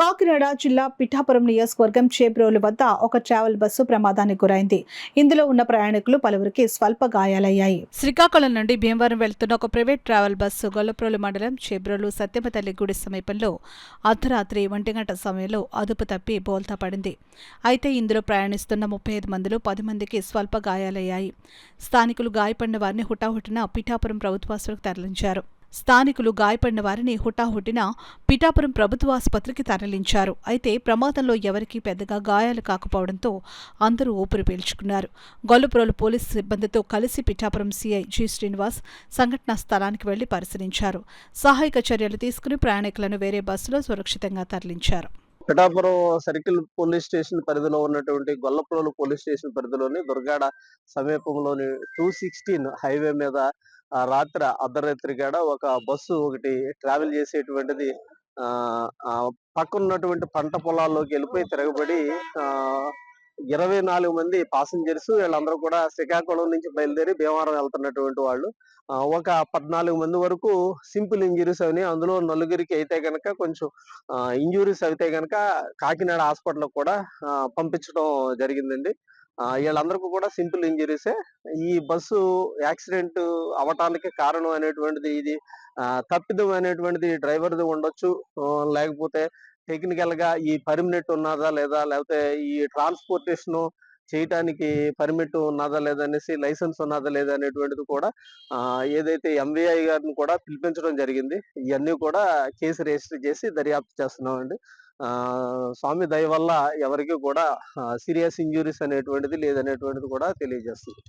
కాకినాడ జిల్లా పిఠాపురం నియోజకవర్గం చేబ్రోలు వద్ద ఒక ట్రావెల్ బస్సు ప్రమాదానికి గురైంది. ఇందులో ఉన్న ప్రయాణికులు పలువురికి స్వల్ప గాయాలయ్యాయి. శ్రీకాకుళం నుండి భీమవరం వెళ్తున్న ఒక ప్రైవేట్ ట్రావెల్ బస్సు గొల్లప్రోలు మండలం చేబ్రోలు సత్యమతల్లి గుడి సమీపంలో అర్ధరాత్రి 1 గంట సమయంలో అదుపు తప్పి బోల్తా పడింది. అయితే ఇందులో ప్రయాణిస్తున్న 35 మందిలో 10 మందికి స్వల్ప గాయాలయ్యాయి. స్థానికులు గాయపడిన వారిని హుటాహుటిన పిఠాపురం ప్రభుత్వాసులకు తరలించారు. పిఠాపురం ప్రభుత్వాసుపత్రికి తరలించారు. అయితే ప్రమాదంలో ఎవరికీ పెద్దగా గాయాలు కాకపోవడంతో అందరూ ఊపిరి పీల్చుకున్నారు. గొల్లప్రోలు పోలీసు సిబ్బందితో కలిసి పిఠాపురం సీఐ జి శ్రీనివాస్ సంఘటనా స్థలానికి వెళ్లి పరిశీలించారు. సహాయక చర్యలు తీసుకుని ప్రయాణికులను వేరే బస్సులో సురక్షితంగా తరలించారు. పిఠాపురం సర్కిల్ పోలీస్ స్టేషన్ పరిధిలో ఉన్నటువంటి గొల్లప్రోలు పోలీస్ స్టేషన్ పరిధిలోని దుర్గాడ సమీపంలోని 216 హైవే మీద రాత్రి అర్ధరాత్రి కాడ ఒక బస్సు ఒకటి ట్రావెల్ చేసేటువంటిది పక్కనున్నటువంటి పంట పొలాల్లోకి వెళ్ళిపోయి తిరగబడి 24 మంది పాసింజర్స్ వీళ్ళందరూ కూడా శ్రీకాకుళం నుంచి బయలుదేరి భీమవరం వెళ్తున్నటువంటి వాళ్ళు. ఒక 14 మంది వరకు సింపుల్ ఇంజురీస్ అని, అందులో నలుగురికి అయితే గనక కొంచెం ఇంజురీస్ అయితే గనక కాకినాడ హాస్పిటల్ కూడా పంపించడం జరిగిందండి. వీళ్ళందరికీ కూడా సింపుల్ ఇంజురీసే. ఈ బస్సు యాక్సిడెంట్ అవటానికి కారణం అనేటువంటిది ఇది తప్పిదం అనేటువంటిది డ్రైవర్ది ఉండొచ్చు. లేకపోతే టెక్నికల్ గా ఈ పర్మిట్ ఉన్నదా లేదా, లేకపోతే ఈ ట్రాన్స్పోర్టేషన్ చేయటానికి పర్మిట్ ఉన్నదా లేదా అనేసి, లైసెన్స్ ఉన్నదా లేదా అనేటువంటిది కూడా ఏదైతే ఎంవిఐ గారిని కూడా పిలిపించడం జరిగింది. ఇవన్నీ కూడా కేసు రిజిస్టర్ చేసి దర్యాప్తు చేస్తున్నామండి. స్వామి దయ వల్ల ఎవరికి కూడా సీరియస్ ఇంజురీస్ అనేటువంటిది లేదనేటువంటిది కూడా తెలియజేస్తుంది.